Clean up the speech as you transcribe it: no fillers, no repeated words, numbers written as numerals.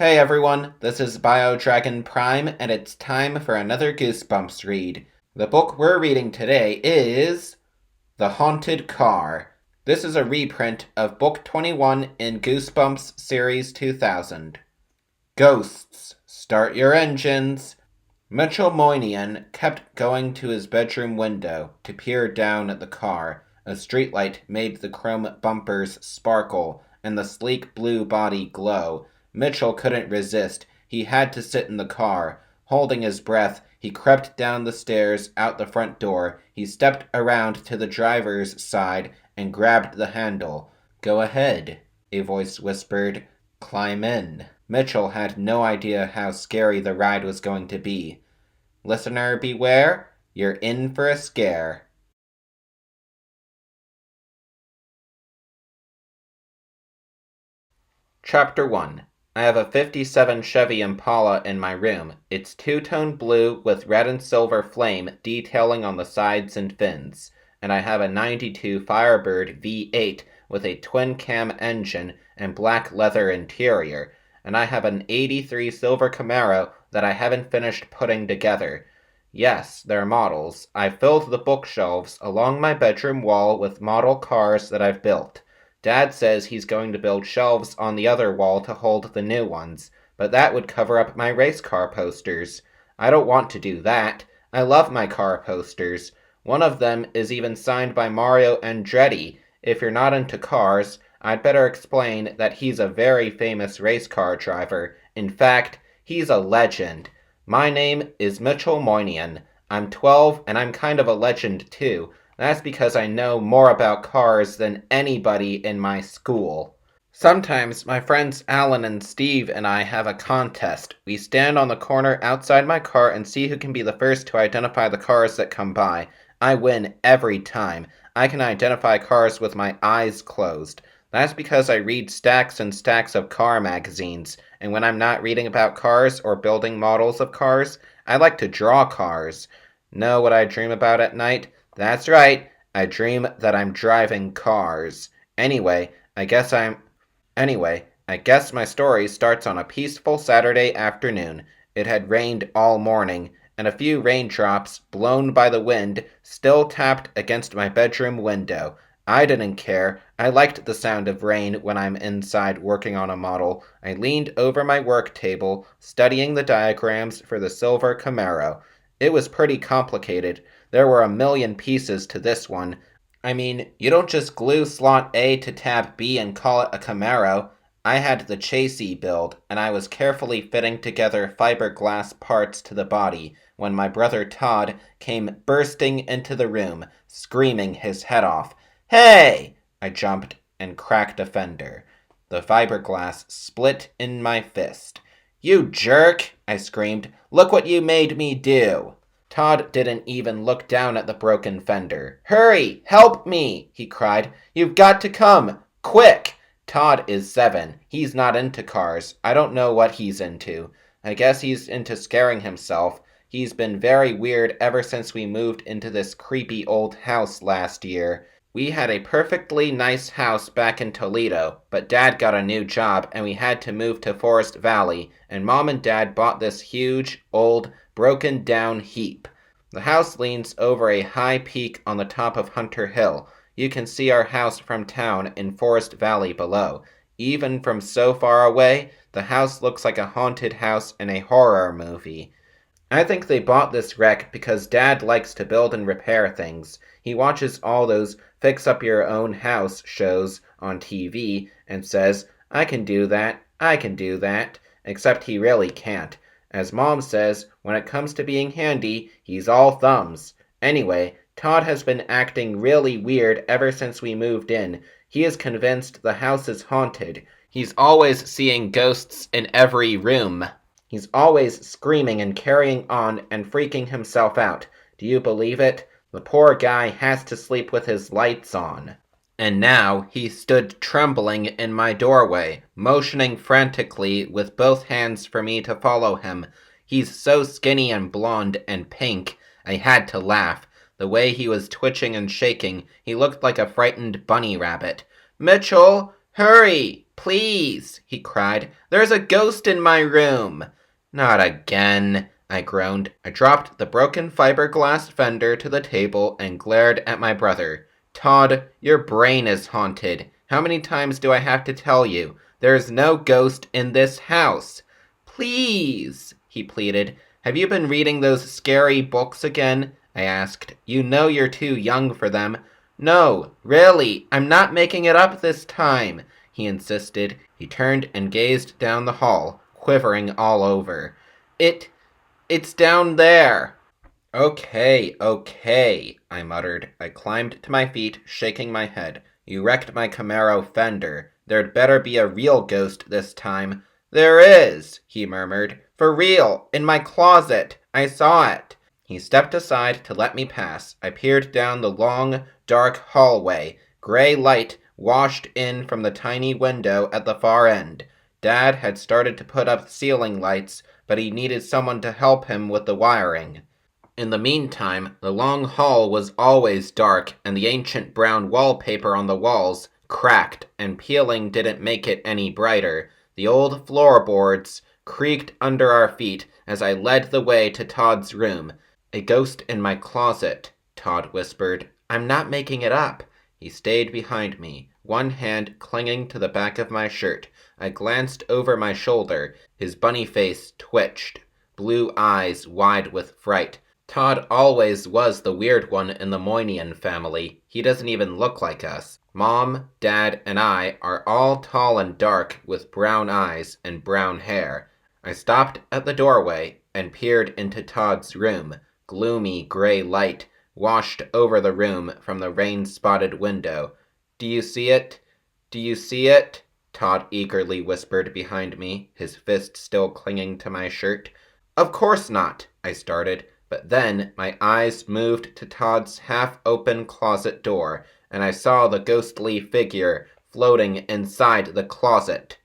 Hey everyone, this is BioDragon Prime, and it's time for another Goosebumps read. The book we're reading today is The Haunted Car. This is a reprint of Book 21 in Goosebumps Series 2000. Ghosts, start your engines. Mitchell Moynihan kept going to his bedroom window to peer down at the car. A streetlight made the chrome bumpers sparkle and the sleek blue body glow. Mitchell couldn't resist. He had to sit in the car. Holding his breath, he crept down the stairs out the front door. He stepped around to the driver's side and grabbed the handle. Go ahead, a voice whispered. Climb in. Mitchell had no idea how scary the ride was going to be. Listener beware, you're in for a scare. Chapter 1. I have a '57 Chevy Impala in my room. It's two-tone blue with red and silver flame detailing on the sides and fins. And I have a '92 Firebird V8 with a twin-cam engine and black leather interior. And I have an '83 Silver Camaro that I haven't finished putting together. Yes, they're models. I've filled the bookshelves along my bedroom wall with model cars that I've built. Dad says he's going to build shelves on the other wall to hold the new ones, but that would cover up my race car posters. I don't want to do that. I love my car posters. One of them is even signed by Mario Andretti. If you're not into cars, I'd better explain that he's a very famous race car driver. In fact, he's a legend. My name is Mitchell Moynihan. I'm 12 and I'm kind of a legend too. That's because I know more about cars than anybody in my school. Sometimes my friends Alan and Steve and I have a contest. We stand on the corner outside my car and see who can be the first to identify the cars that come by. I win every time. I can identify cars with my eyes closed. That's because I read stacks and stacks of car magazines, and when I'm not reading about cars or building models of cars, I like to draw cars. Know what I dream about at night? That's right, I dream that I'm driving cars. Anyway, I guess my story starts on a peaceful Saturday afternoon. It had rained all morning, and a few raindrops, blown by the wind, still tapped against my bedroom window. I didn't care. I liked the sound of rain when I'm inside working on a model. I leaned over my work table, studying the diagrams for the silver Camaro. It was pretty complicated. There were a million pieces to this one. I mean, you don't just glue slot A to tab B and call it a Camaro. I had the chassis build, and I was carefully fitting together fiberglass parts to the body when my brother Todd came bursting into the room, screaming his head off. Hey! I jumped and cracked a fender. The fiberglass split in my fist. You jerk! I screamed. Look what you made me do! Todd didn't even look down at the broken fender. Hurry! Help me! He cried. You've got to come! Quick! Todd is 7. He's not into cars. I don't know what he's into. I guess he's into scaring himself. He's been very weird ever since we moved into this creepy old house last year. We had a perfectly nice house back in Toledo, but Dad got a new job and we had to move to Forest Valley, and Mom and Dad bought this huge, old, broken down heap. The house leans over a high peak on the top of Hunter Hill. You can see our house from town in Forest Valley below. Even from so far away, the house looks like a haunted house in a horror movie. I think they bought this wreck because Dad likes to build and repair things. He watches all those fix-up-your-own-house shows on TV and says, I can do that, except he really can't. As Mom says, when it comes to being handy, he's all thumbs. Anyway, Todd has been acting really weird ever since we moved in. He is convinced the house is haunted. He's always seeing ghosts in every room. He's always screaming and carrying on and freaking himself out. Do you believe it? The poor guy has to sleep with his lights on. And now he stood trembling in my doorway, motioning frantically with both hands for me to follow him. He's so skinny and blonde and pink, I had to laugh. The way he was twitching and shaking, he looked like a frightened bunny rabbit. Mitchell, hurry! Please, he cried. There's a ghost in my room. Not again, I groaned. I dropped the broken fiberglass fender to the table and glared at my brother. Todd, your brain is haunted. How many times do I have to tell you? There's no ghost in this house. Please, he pleaded. Have you been reading those scary books again? I asked. You know you're too young for them. No, really, I'm not making it up this time, he insisted. He turned and gazed down the hall, quivering all over. It's down there. Okay, okay, I muttered. I climbed to my feet, shaking my head. You wrecked my Camaro fender. There'd better be a real ghost this time. There is, he murmured. For real, in my closet. I saw it. He stepped aside to let me pass. I peered down the long, dark hallway. Gray light washed in from the tiny window at the far end. Dad had started to put up ceiling lights, but he needed someone to help him with the wiring. In the meantime, the long hall was always dark, and the ancient brown wallpaper on the walls cracked, and peeling didn't make it any brighter. The old floorboards creaked under our feet as I led the way to Todd's room. A ghost in my closet, Todd whispered. I'm not making it up. He stayed behind me, one hand clinging to the back of my shirt. I glanced over my shoulder. His bunny face twitched, blue eyes wide with fright. Todd always was the weird one in the Moynihan family. He doesn't even look like us. Mom, Dad, and I are all tall and dark with brown eyes and brown hair. I stopped at the doorway and peered into Todd's room. Gloomy gray light washed over the room from the rain-spotted window. Do you see it? Do you see it? Todd eagerly whispered behind me, his fist still clinging to my shirt. Of course not, I started, but then my eyes moved to Todd's half-open closet door, and I saw the ghostly figure floating inside the closet.